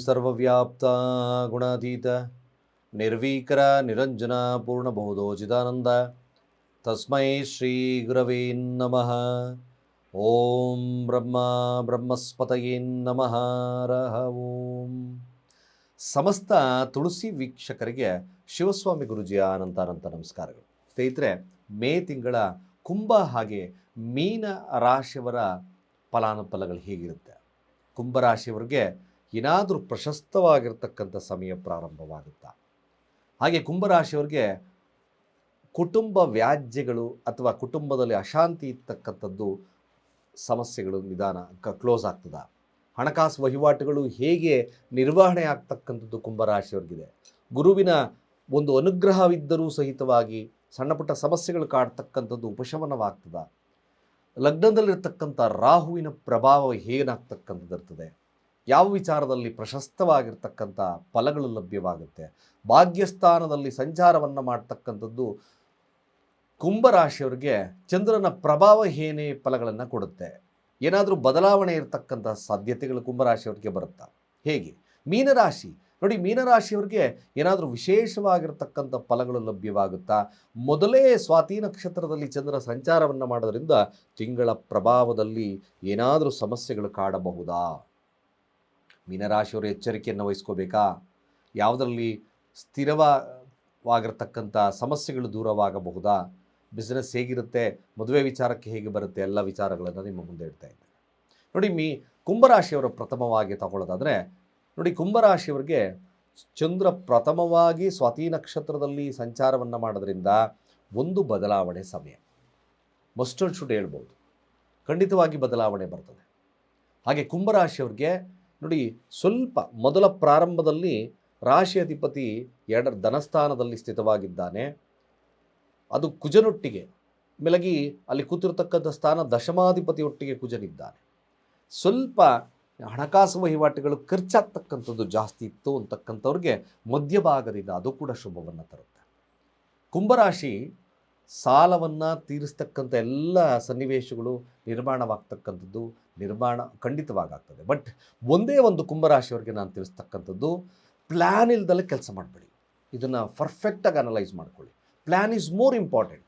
ಸರ್ವವ್ಯಾಪ್ತ ಗುಣಾತೀತ ನಿರ್ವೀಕರ ನಿರಂಜನ ಪೂರ್ಣಬೋಧೋಚಿದಾನಂದ ತಸ್ಮೈ ಶ್ರೀ ಗುರವೇ ನಮಃ. ಓಂ ಬ್ರಹ್ಮಸ್ಪತಯೇ ನಮಃ. ರಹ ಓಂ. ಸಮಸ್ತ ತುಳಸಿ ವೀಕ್ಷಕರಿಗೆ ಶಿವಸ್ವಾಮಿ ಗುರುಜಿಯ ಅನಂತ ನಮಸ್ಕಾರಗಳು. ಸ್ನೇಹಿತರೆ, ಮೇ ತಿಂಗಳ ಕುಂಭ ಹಾಗೆ ಮೀನ ರಾಶಿಯವರ ಫಲಾನುಫಲಗಳು ಹೇಗಿರುತ್ತೆ? ಕುಂಭರಾಶಿಯವರಿಗೆ ಏನಾದರೂ ಪ್ರಶಸ್ತವಾಗಿರ್ತಕ್ಕಂಥ ಸಮಯ ಪ್ರಾರಂಭವಾಗುತ್ತಾ? ಹಾಗೆ ಕುಂಭರಾಶಿಯವರಿಗೆ ಕುಟುಂಬ ವ್ಯಾಜ್ಯಗಳು ಅಥವಾ ಕುಟುಂಬದಲ್ಲಿ ಅಶಾಂತಿ ಇರ್ತಕ್ಕಂಥದ್ದು ಸಮಸ್ಯೆಗಳು ನಿಧಾನ ಕ್ಲೋಸ್ ಆಗ್ತದ? ಹಣಕಾಸು ವಹಿವಾಟುಗಳು ಹೇಗೆ ನಿರ್ವಹಣೆ ಆಗ್ತಕ್ಕಂಥದ್ದು ಕುಂಭರಾಶಿಯವರಿಗಿದೆ? ಗುರುವಿನ ಒಂದು ಅನುಗ್ರಹವಿದ್ದರೂ ಸಹಿತವಾಗಿ ಸಣ್ಣ ಪುಟ್ಟ ಸಮಸ್ಯೆಗಳು ಕಾಡ್ತಕ್ಕಂಥದ್ದು ಉಪಶಮನವಾಗ್ತದ? ಲಗ್ನದಲ್ಲಿರ್ತಕ್ಕಂಥ ರಾಹುವಿನ ಪ್ರಭಾವ ಏನಾಗ್ತಕ್ಕಂಥದ್ದು ಇರ್ತದೆ? ಯಾವ ವಿಚಾರದಲ್ಲಿ ಪ್ರಶಸ್ತವಾಗಿರ್ತಕ್ಕಂಥ ಫಲಗಳು ಲಭ್ಯವಾಗುತ್ತೆ? ಭಾಗ್ಯಸ್ಥಾನದಲ್ಲಿ ಸಂಚಾರವನ್ನು ಮಾಡ್ತಕ್ಕಂಥದ್ದು ಕುಂಭರಾಶಿಯವರಿಗೆ ಚಂದ್ರನ ಪ್ರಭಾವ ಏನೇ ಫಲಗಳನ್ನು ಕೊಡುತ್ತೆ? ಏನಾದರೂ ಬದಲಾವಣೆ ಇರತಕ್ಕಂಥ ಸಾಧ್ಯತೆಗಳು ಕುಂಭರಾಶಿಯವರಿಗೆ ಬರುತ್ತಾ? ಹೇಗೆ? ಮೀನರಾಶಿ ನೋಡಿ, ಮೀನರಾಶಿಯವರಿಗೆ ಏನಾದರೂ ವಿಶೇಷವಾಗಿರ್ತಕ್ಕಂಥ ಫಲಗಳು ಲಭ್ಯವಾಗುತ್ತಾ? ಮೊದಲೇ ಸ್ವಾತಿ ನಕ್ಷತ್ರದಲ್ಲಿ ಚಂದ್ರ ಸಂಚಾರವನ್ನು ಮಾಡೋದ್ರಿಂದ ತಿಂಗಳ ಪ್ರಭಾವದಲ್ಲಿ ಏನಾದರೂ ಸಮಸ್ಯೆಗಳು ಕಾಡಬಹುದಾ? ಮೀನರಾಶಿಯವರು ಎಚ್ಚರಿಕೆಯನ್ನು ವಹಿಸ್ಕೋಬೇಕಾ? ಯಾವುದರಲ್ಲಿ ಸ್ಥಿರವಾಗಿರ್ತಕ್ಕಂಥ ಸಮಸ್ಯೆಗಳು ದೂರವಾಗಬಹುದಾ? ಬಿಸ್ನೆಸ್ ಹೇಗಿರುತ್ತೆ? ಮದುವೆ ವಿಚಾರಕ್ಕೆ ಹೇಗೆ ಬರುತ್ತೆ? ಎಲ್ಲ ವಿಚಾರಗಳನ್ನು ನಿಮ್ಮ ಮುಂದೆ ಇಡ್ತಾ ಇದ್ದೇನೆ. ನೋಡಿ, ಕುಂಭರಾಶಿಯವರ ಪ್ರಥಮವಾಗಿ ತಗೊಳ್ಳೋದಾದರೆ ನೋಡಿ, ಕುಂಭರಾಶಿಯವರಿಗೆ ಚಂದ್ರ ಪ್ರಥಮವಾಗಿ ಸ್ವಾತಿ ನಕ್ಷತ್ರದಲ್ಲಿ ಸಂಚಾರವನ್ನು ಮಾಡೋದ್ರಿಂದ ಒಂದು ಬದಲಾವಣೆ ಸಮಯ ಮಸ್ಟ್ ಅಂಡ್ ಶುಡ್ ಹೇಳ್ಬೋದು. ಖಂಡಿತವಾಗಿ ಬದಲಾವಣೆ ಬರ್ತದೆ. ಹಾಗೆ ಕುಂಭರಾಶಿಯವ್ರಿಗೆ ನೋಡಿ, ಸ್ವಲ್ಪ ಮೊದಲ ಪ್ರಾರಂಭದಲ್ಲಿ ರಾಶಿ ಅಧಿಪತಿ ಧನಸ್ಥಾನದಲ್ಲಿ ಸ್ಥಿತವಾಗಿದ್ದಾನೆ. ಅದು ಕುಜನೊಟ್ಟಿಗೆ ಮೆಲಗಿ ಅಲ್ಲಿ ಕೂತಿರ್ತಕ್ಕಂಥ ಸ್ಥಾನ ದಶಮಾಧಿಪತಿಯೊಟ್ಟಿಗೆ ಕುಜನಿದ್ದಾನೆ. ಸ್ವಲ್ಪ ಹಣಕಾಸು ವಹಿವಾಟುಗಳು ಖರ್ಚಾಗ್ತಕ್ಕಂಥದ್ದು ಜಾಸ್ತಿ ಇತ್ತು ಅಂತಕ್ಕಂಥವ್ರಿಗೆ ಮಧ್ಯಭಾಗದಿಂದ ಅದು ಕೂಡ ಶುಭವನ್ನು ತರುತ್ತೆ. ಕುಂಭರಾಶಿ ಸಾಲವನ್ನು ತೀರಿಸ್ತಕ್ಕಂಥ ಎಲ್ಲ ಸನ್ನಿವೇಶಗಳು ನಿರ್ಮಾಣವಾಗ್ತಕ್ಕಂಥದ್ದು ಖಂಡಿತವಾಗ್ತದೆ. ಬಟ್ ಒಂದೇ ಒಂದು ಕುಂಭರಾಶಿಯವರಿಗೆ ನಾನು ತಿಳಿಸ್ತಕ್ಕಂಥದ್ದು, ಪ್ಲ್ಯಾನ್ ಇಲ್ದಲ್ಲೇ ಕೆಲಸ ಮಾಡಬೇಡಿ. ಇದನ್ನು ಪರ್ಫೆಕ್ಟಾಗಿ ಅನಲೈಸ್ ಮಾಡ್ಕೊಳ್ಳಿ. Plan is more important.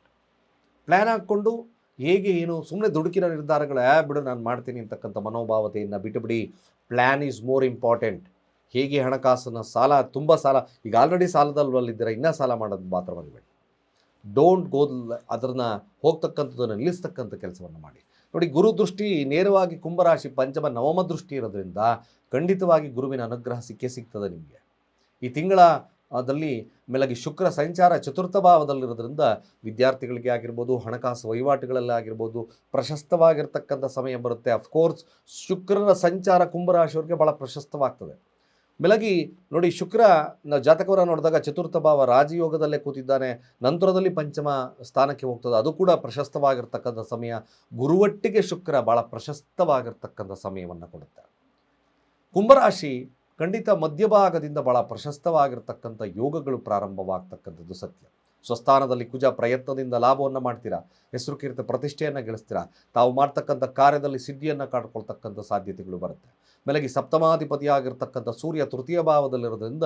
Plan ಹಾಕ್ಕೊಂಡು ಹೇಗೆ ಏನು ಸುಮ್ಮನೆ ದುಡುಕಿನ ನಿರ್ಧಾರಗಳು ಬಿಡು ನಾನು ಮಾಡ್ತೀನಿ ಅಂತಕ್ಕಂಥ ಮನೋಭಾವತೆಯನ್ನು ಬಿಟ್ಟುಬಿಡಿ. Plan is more important. ಹೇಗೆ ಹಣಕಾಸನ್ನು ತುಂಬ ಸಾಲ, ಈಗ ಆಲ್ರೆಡಿ ಸಾಲದಲ್ಲಿದ್ದೀರ, ಇನ್ನೂ ಸಾಲ ಮಾಡೋದು ಮಾತ್ರ ಮಾಡಬೇಡಿ. ಡೋಂಟ್ ಗೋ ಅದನ್ನು ಹೋಗ್ತಕ್ಕಂಥದ್ದನ್ನು ನಿಲ್ಲಿಸ್ತಕ್ಕಂಥ ಕೆಲಸವನ್ನು ಮಾಡಿ. ನೋಡಿ, ಗುರು ದೃಷ್ಟಿ ನೇರವಾಗಿ ಕುಂಭರಾಶಿ ಪಂಚಮ ನವಮ ದೃಷ್ಟಿ ಇರೋದ್ರಿಂದ ಖಂಡಿತವಾಗಿ ಗುರುವಿನ ಅನುಗ್ರಹ ಸಿಗ್ತದೆ ನಿಮಗೆ. ಈ ತಿಂಗಳಲ್ಲಿ ಮೇಲಾಗಿ ಶುಕ್ರ ಸಂಚಾರ ಚತುರ್ಥ ಭಾವದಲ್ಲಿರೋದ್ರಿಂದ ವಿದ್ಯಾರ್ಥಿಗಳಿಗೆ ಆಗಿರ್ಬೋದು, ಹಣಕಾಸು ವಹಿವಾಟುಗಳಲ್ಲಿ ಆಗಿರ್ಬೋದು ಪ್ರಶಸ್ತವಾಗಿರ್ತಕ್ಕಂಥ ಸಮಯ ಬರುತ್ತೆ. ಅಫ್ಕೋರ್ಸ್ ಶುಕ್ರನ ಸಂಚಾರ ಕುಂಭರಾಶಿಯವರಿಗೆ ಭಾಳ ಪ್ರಶಸ್ತವಾಗ್ತದೆ. ಮೇಲಾಗಿ ನೋಡಿ, ಶುಕ್ರ ಜಾತಕವನ್ನು ನೋಡಿದಾಗ ಚತುರ್ಥ ಭಾವ ರಾಜಯೋಗದಲ್ಲೇ ಕೂತಿದ್ದಾನೆ. ನಂತರದಲ್ಲಿ ಪಂಚಮ ಸ್ಥಾನಕ್ಕೆ ಹೋಗ್ತದೆ. ಅದು ಕೂಡ ಪ್ರಶಸ್ತವಾಗಿರ್ತಕ್ಕಂಥ ಸಮಯ. ಗುರುವಟ್ಟಿಗೆ ಶುಕ್ರ ಭಾಳ ಪ್ರಶಸ್ತವಾಗಿರ್ತಕ್ಕಂಥ ಸಮಯವನ್ನು ಕೊಡುತ್ತೆ. ಕುಂಭರಾಶಿ ಖಂಡಿತ ಮಧ್ಯಭಾಗದಿಂದ ಭಾಳ ಪ್ರಶಸ್ತವಾಗಿರ್ತಕ್ಕಂಥ ಯೋಗಗಳು ಪ್ರಾರಂಭವಾಗ್ತಕ್ಕಂಥದ್ದು ಸತ್ಯ. ಸ್ವಸ್ಥಾನದಲ್ಲಿ ಕುಜ ಪ್ರಯತ್ನದಿಂದ ಲಾಭವನ್ನು ಮಾಡ್ತೀರಾ, ಹೆಸರು ಕೀರ್ತಿ ಪ್ರತಿಷ್ಠೆಯನ್ನು ಗಳಿಸ್ತೀರಾ, ತಾವು ಮಾಡ್ತಕ್ಕಂಥ ಕಾರ್ಯದಲ್ಲಿ ಸಿದ್ಧಿಯನ್ನು ಕಾಡ್ಕೊಳ್ತಕ್ಕಂಥ ಸಾಧ್ಯತೆಗಳು ಬರುತ್ತೆ. ಮೇಲಾಗಿ ಸಪ್ತಮಾಧಿಪತಿ ಆಗಿರ್ತಕ್ಕಂಥ ಸೂರ್ಯ ತೃತೀಯ ಭಾವದಲ್ಲಿರೋದ್ರಿಂದ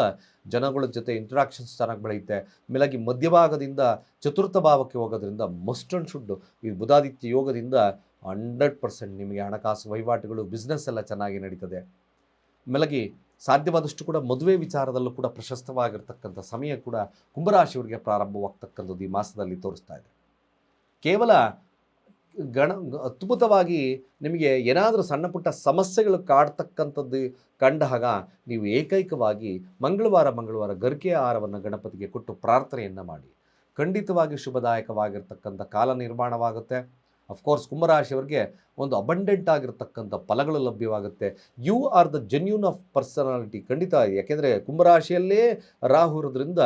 ಜನಗಳ ಜೊತೆ ಇಂಟ್ರಾಕ್ಷನ್ಸ್ ಚೆನ್ನಾಗಿ ಬೆಳೆಯುತ್ತೆ. ಮೇಲಾಗಿ ಮಧ್ಯಭಾಗದಿಂದ ಚತುರ್ಥ ಭಾವಕ್ಕೆ ಹೋಗೋದ್ರಿಂದ ಮಸ್ಟ್ ಅಂಡ್ ಶುಡ್ ಈ ಬುಧಾದಿತ್ಯ ಯೋಗದಿಂದ 100% ನಿಮಗೆ ಹಣಕಾಸು ವಹಿವಾಟುಗಳು ಬಿಸ್ನೆಸ್ ಎಲ್ಲ ಚೆನ್ನಾಗಿ ನಡೀತದೆ. ಮೇಲಾಗಿ ಸಾಧ್ಯವಾದಷ್ಟು ಕೂಡ ಮದುವೆ ವಿಚಾರದಲ್ಲೂ ಕೂಡ ಪ್ರಶಸ್ತವಾಗಿರ್ತಕ್ಕಂಥ ಸಮಯ ಕೂಡ ಕುಂಭರಾಶಿಯವರಿಗೆ ಪ್ರಾರಂಭವಾಗ್ತಕ್ಕಂಥದ್ದು ಈ ಮಾಸದಲ್ಲಿ ತೋರಿಸ್ತಾ ಇದೆ. ಕೇವಲ ಅದ್ಭುತವಾಗಿ ನಿಮಗೆ ಏನಾದರೂ ಸಣ್ಣ ಪುಟ್ಟ ಸಮಸ್ಯೆಗಳು ಕಾಡ್ತಕ್ಕಂಥದ್ದು ಕಂಡಾಗ ನೀವು ಏಕೈಕವಾಗಿ ಮಂಗಳವಾರ ಗರಿಕೆ ಆಹಾರವನ್ನು ಗಣಪತಿಗೆ ಕೊಟ್ಟು ಪ್ರಾರ್ಥನೆಯನ್ನು ಮಾಡಿ. ಖಂಡಿತವಾಗಿ ಶುಭದಾಯಕವಾಗಿರ್ತಕ್ಕಂಥ ಕಾಲ ನಿರ್ಮಾಣವಾಗುತ್ತೆ. ಅಫ್ಕೋರ್ಸ್ ಕುಂಭರಾಶಿಯವರಿಗೆ ಒಂದು ಅಬಂಡೆಂಟ್ ಆಗಿರ್ತಕ್ಕಂಥ ಫಲಗಳು ಲಭ್ಯವಾಗುತ್ತೆ. You are the genuine of personality. ಖಂಡಿತ, ಯಾಕೆಂದರೆ ಕುಂಭರಾಶಿಯಲ್ಲೇ ರಾಹು ಇರೋದ್ರಿಂದ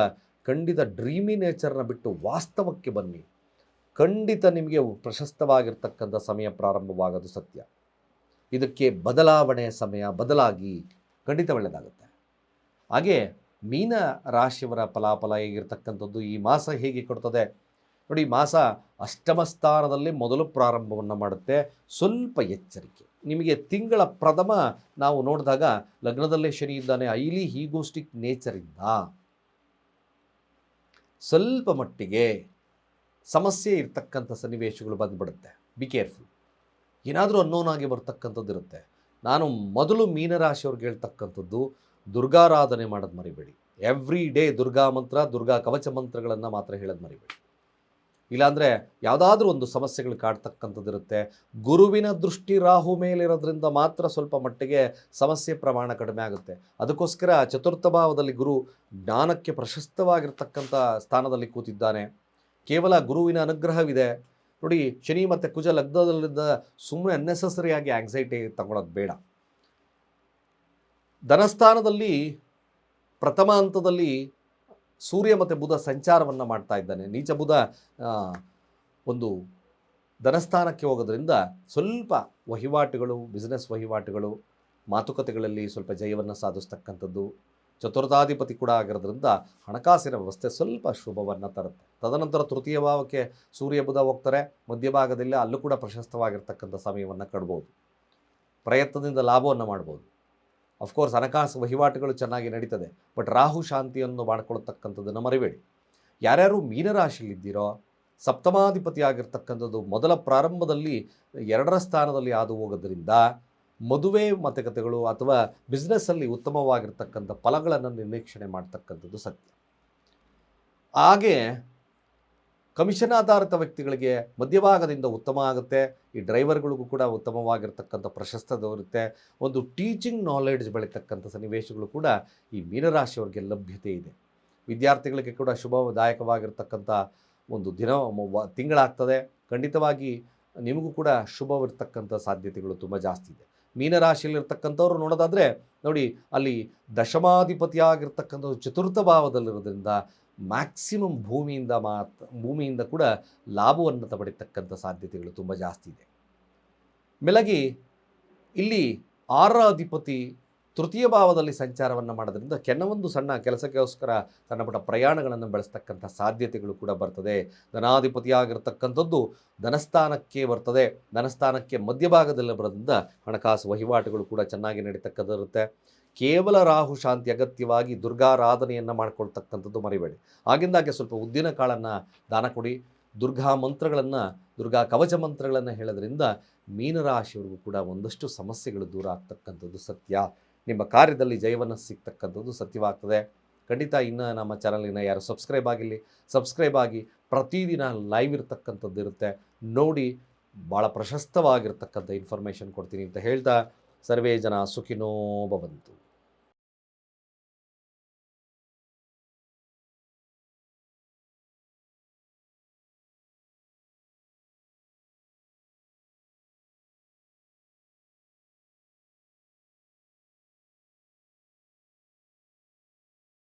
ಖಂಡಿತ ಡ್ರೀಮಿ ನೇಚರ್ನ ಬಿಟ್ಟು ವಾಸ್ತವಕ್ಕೆ ಬನ್ನಿ. ಖಂಡಿತ ನಿಮಗೆ ಪ್ರಶಸ್ತವಾಗಿರ್ತಕ್ಕಂಥ ಸಮಯ ಪ್ರಾರಂಭವಾಗೋದು ಸತ್ಯ. ಇದಕ್ಕೆ ಬದಲಾವಣೆಯ ಸಮಯ ಬದಲಾಗಿ ಖಂಡಿತ ಒಳ್ಳೆಯದಾಗುತ್ತೆ. ಹಾಗೆ ಮೀನ ರಾಶಿಯವರ ಫಲಾಫಲ ಹೇಗಿರ್ತಕ್ಕಂಥದ್ದು, ಈ ಮಾಸ ಹೇಗೆ ಕೊಡ್ತದೆ, ನೋಡಿ, ಮಾಸ ಅಷ್ಟಮ ಸ್ಥಾನದಲ್ಲಿ ಮೊದಲು ಪ್ರಾರಂಭವನ್ನು ಮಾಡುತ್ತೆ. ಸ್ವಲ್ಪ ಎಚ್ಚರಿಕೆ. ನಿಮಗೆ ತಿಂಗಳ ಪ್ರಥಮ ನಾವು ನೋಡಿದಾಗ ಲಗ್ನದಲ್ಲೇ ಶನಿ ಇದ್ದಾನೆ, ಹೈಲಿ ಈಗೋಸ್ಟಿಕ್ ನೇಚರಿಂದ ಸ್ವಲ್ಪ ಮಟ್ಟಿಗೆ ಸಮಸ್ಯೆ ಇರ್ತಕ್ಕಂಥ ಸನ್ನಿವೇಶಗಳು ಬಂದುಬಿಡುತ್ತೆ. Be careful. ಏನಾದರೂ ಅನ್ನೋನ್ ಆಗಿ ಬರ್ತಕ್ಕಂಥದ್ದು ಇರುತ್ತೆ. ನಾನು ಮೊದಲು ಮೀನರಾಶಿಯವ್ರಿಗೆ ಹೇಳ್ತಕ್ಕಂಥದ್ದು, ದುರ್ಗಾರಾಧನೆ ಮಾಡೋದು ಮರಿಬೇಡಿ. ಎವ್ರಿ ಡೇ ದುರ್ಗಾ ಮಂತ್ರ, ದುರ್ಗಾ ಕವಚ ಮಂತ್ರಗಳನ್ನು ಮಾತ್ರ ಹೇಳೋದು ಮರಿಬೇಡಿ. ಇಲ್ಲಾಂದರೆ ಯಾವುದಾದ್ರೂ ಒಂದು ಸಮಸ್ಯೆಗಳು ಕಾಡ್ತಕ್ಕಂಥದ್ದು ಇರುತ್ತೆ. ಗುರುವಿನ ದೃಷ್ಟಿ ರಾಹು ಮೇಲಿರೋದ್ರಿಂದ ಮಾತ್ರ ಸ್ವಲ್ಪ ಮಟ್ಟಿಗೆ ಸಮಸ್ಯೆ ಪ್ರಮಾಣ ಕಡಿಮೆ ಆಗುತ್ತೆ. ಅದಕ್ಕೋಸ್ಕರ ಚತುರ್ಥ ಭಾವದಲ್ಲಿ ಗುರು ಜ್ಞಾನಕ್ಕೆ ಪ್ರಶಸ್ತವಾಗಿರ್ತಕ್ಕಂಥ ಸ್ಥಾನದಲ್ಲಿ ಕೂತಿದ್ದಾನೆ. ಕೇವಲ ಗುರುವಿನ ಅನುಗ್ರಹವಿದೆ. ನೋಡಿ, ಶನಿ ಮತ್ತು ಕುಜ ಲಗ್ನದಲ್ಲಿದ್ದ ಸುಮ್ಮನೆ ಅನ್ನೆಸೆಸರಿಯಾಗಿ ಆಂಗ್ಸೈಟಿ ತಗೊಳ್ಳೋದು ಬೇಡ. ಧನಸ್ಥಾನದಲ್ಲಿ ಪ್ರಥಮ ಹಂತದಲ್ಲಿ ಸೂರ್ಯ ಮತ್ತು ಬುಧ ಸಂಚಾರವನ್ನು ಮಾಡ್ತಾ ಇದ್ದಾನೆ. ನೀಚ ಬುಧ ಒಂದು ಧನಸ್ಥಾನಕ್ಕೆ ಹೋಗೋದ್ರಿಂದ ಸ್ವಲ್ಪ ವಹಿವಾಟುಗಳು, ಬಿಸ್ನೆಸ್ ವಹಿವಾಟುಗಳು, ಮಾತುಕತೆಗಳಲ್ಲಿ ಸ್ವಲ್ಪ ಜಯವನ್ನು ಸಾಧಿಸ್ತಕ್ಕಂಥದ್ದು. ಚತುರ್ಥಾಧಿಪತಿ ಕೂಡ ಆಗಿರೋದ್ರಿಂದ ಹಣಕಾಸಿನ ವ್ಯವಸ್ಥೆ ಸ್ವಲ್ಪ ಶುಭವನ್ನು ತರುತ್ತೆ. ತದನಂತರ ತೃತೀಯ ಭಾವಕ್ಕೆ ಸೂರ್ಯ ಬುಧ ಹೋಗ್ತಾರೆ. ಮಧ್ಯಭಾಗದಲ್ಲಿ ಅಲ್ಲೂ ಕೂಡ ಪ್ರಶಸ್ತವಾಗಿರ್ತಕ್ಕಂಥ ಸಮಯವನ್ನು ಕಟ್ಬೋದು. ಪ್ರಯತ್ನದಿಂದ ಲಾಭವನ್ನು ಮಾಡ್ಬೋದು. ಅಫ್ಕೋರ್ಸ್ ಹಣಕಾಸು ವಹಿವಾಟುಗಳು ಚೆನ್ನಾಗಿ ನಡೀತದೆ. ಬಟ್ ರಾಹು ಶಾಂತಿಯನ್ನು ಮಾಡ್ಕೊಳ್ತಕ್ಕಂಥದ್ದನ್ನು ಮರಿಬೇಡಿ. ಯಾರ್ಯಾರು ಮೀನರಾಶಿಯಲ್ಲಿದ್ದೀರೋ, ಸಪ್ತಮಾಧಿಪತಿ ಆಗಿರ್ತಕ್ಕಂಥದ್ದು ಮೊದಲ ಪ್ರಾರಂಭದಲ್ಲಿ 2ರ ಸ್ಥಾನದಲ್ಲಿ ಹಾದು ಹೋಗೋದ್ರಿಂದ ಮದುವೆ ಮಾತುಕತೆಗಳು ಅಥವಾ ಬಿಸ್ನೆಸ್ಸಲ್ಲಿ ಉತ್ತಮವಾಗಿರ್ತಕ್ಕಂಥ ಫಲಗಳನ್ನು ನಿರೀಕ್ಷಣೆ ಮಾಡ್ತಕ್ಕಂಥದ್ದು ಸತ್ಯ. ಹಾಗೆ ಕಮಿಷನ್ ಆಧಾರಿತ ವ್ಯಕ್ತಿಗಳಿಗೆ ಮಧ್ಯಭಾಗದಿಂದ ಉತ್ತಮ ಆಗುತ್ತೆ. ಈ ಡ್ರೈವರ್ಗಳಿಗೂ ಕೂಡ ಉತ್ತಮವಾಗಿರ್ತಕ್ಕಂಥ ಪ್ರಶಸ್ತಿ ದೊರೆಯುತ್ತೆ. ಒಂದು ಟೀಚಿಂಗ್ ನಾಲೆಡ್ಜ್ ಬೆಳೀತಕ್ಕಂಥ ಸನ್ನಿವೇಶಗಳು ಕೂಡ ಈ ಮೀನರಾಶಿಯವರಿಗೆ ಲಭ್ಯತೆ ಇದೆ. ವಿದ್ಯಾರ್ಥಿಗಳಿಗೆ ಕೂಡ ಶುಭದಾಯಕವಾಗಿರ್ತಕ್ಕಂಥ ಒಂದು ತಿಂಗಳಾಗ್ತದೆ. ಖಂಡಿತವಾಗಿ ನಿಮಗೂ ಕೂಡ ಶುಭವಿರ್ತಕ್ಕಂಥ ಸಾಧ್ಯತೆಗಳು ತುಂಬ ಜಾಸ್ತಿ ಇದೆ. ಮೀನರಾಶಿಯಲ್ಲಿರ್ತಕ್ಕಂಥವ್ರು ನೋಡೋದಾದರೆ ನೋಡಿ, ಅಲ್ಲಿ ದಶಮಾಧಿಪತಿಯಾಗಿರ್ತಕ್ಕಂಥದ್ದು ಚತುರ್ಥ ಭಾವದಲ್ಲಿರೋದ್ರಿಂದ ಮ್ಯಾಕ್ಸಿಮಮ್ ಭೂಮಿಯಿಂದ ಕೂಡ ಲಾಭವನ್ನು ಪಡಿತಕ್ಕಂಥ ಸಾಧ್ಯತೆಗಳು ತುಂಬ ಜಾಸ್ತಿ ಇದೆ. ಮೇಲಾಗಿ ಇಲ್ಲಿ 6ರ ಅಧಿಪತಿ ತೃತೀಯ ಭಾವದಲ್ಲಿ ಸಂಚಾರವನ್ನು ಮಾಡೋದ್ರಿಂದ ಕೆಲವೊಂದು ಸಣ್ಣ ಕೆಲಸಕ್ಕೋಸ್ಕರ ಸಣ್ಣ ಪುಟ್ಟ ಪ್ರಯಾಣಗಳನ್ನು ಬೆಳೆಸ್ತಕ್ಕಂಥ ಸಾಧ್ಯತೆಗಳು ಕೂಡ ಬರ್ತದೆ. ಧನಾಧಿಪತಿಯಾಗಿರ್ತಕ್ಕಂಥದ್ದು ಧನಸ್ಥಾನಕ್ಕೆ ಬರ್ತದೆ. ಧನಸ್ಥಾನಕ್ಕೆ ಮಧ್ಯಭಾಗದಲ್ಲಿ ಬರೋದ್ರಿಂದ ಹಣಕಾಸು ವಹಿವಾಟುಗಳು ಕೂಡ ಚೆನ್ನಾಗಿ ನಡೀತಕ್ಕಂಥದ್ದಿರುತ್ತೆ. ಕೇವಲ ರಾಹು ಶಾಂತಿ ಅಗತ್ಯವಾಗಿ ದುರ್ಗಾರಾಧನೆಯನ್ನು ಮಾಡ್ಕೊಳ್ತಕ್ಕಂಥದ್ದು ಮರಿಬೇಡಿ. ಆಗಿಂದಾಗೆ ಸ್ವಲ್ಪ ಉದ್ದಿನ ಕಾಳನ್ನು ದಾನ ಕೊಡಿ. ದುರ್ಗಾ ಮಂತ್ರಗಳನ್ನು, ದುರ್ಗಾ ಕವಚ ಮಂತ್ರಗಳನ್ನು ಹೇಳೋದ್ರಿಂದ ಮೀನರಾಶಿಯವರಿಗೂ ಕೂಡ ಒಂದಷ್ಟು ಸಮಸ್ಯೆಗಳು ದೂರ ಆಗ್ತಕ್ಕಂಥದ್ದು ಸತ್ಯ. ನಿಮ್ಮ ಕಾರ್ಯದಲ್ಲಿ ಜಯವನ್ನು ಸಿಗ್ತಕ್ಕಂಥದ್ದು ಸತ್ಯವಾಗ್ತದೆ. ಖಂಡಿತ ಇನ್ನು ನಮ್ಮ ಚಾನಲಿನ ಯಾರು ಸಬ್ಸ್ಕ್ರೈಬ್ ಆಗಿ ಪ್ರತಿದಿನ ಲೈವ್ ಇರ್ತಕ್ಕಂಥದ್ದು ಇರುತ್ತೆ ನೋಡಿ. ಭಾಳ ಪ್ರಶಸ್ತವಾಗಿರ್ತಕ್ಕಂಥ ಇನ್ಫಾರ್ಮೇಷನ್ ಕೊಡ್ತೀನಿ ಅಂತ ಹೇಳ್ತಾ, ಸರ್ವೇ ಜನ ಸುಖಿನೋ ಭವಂತು.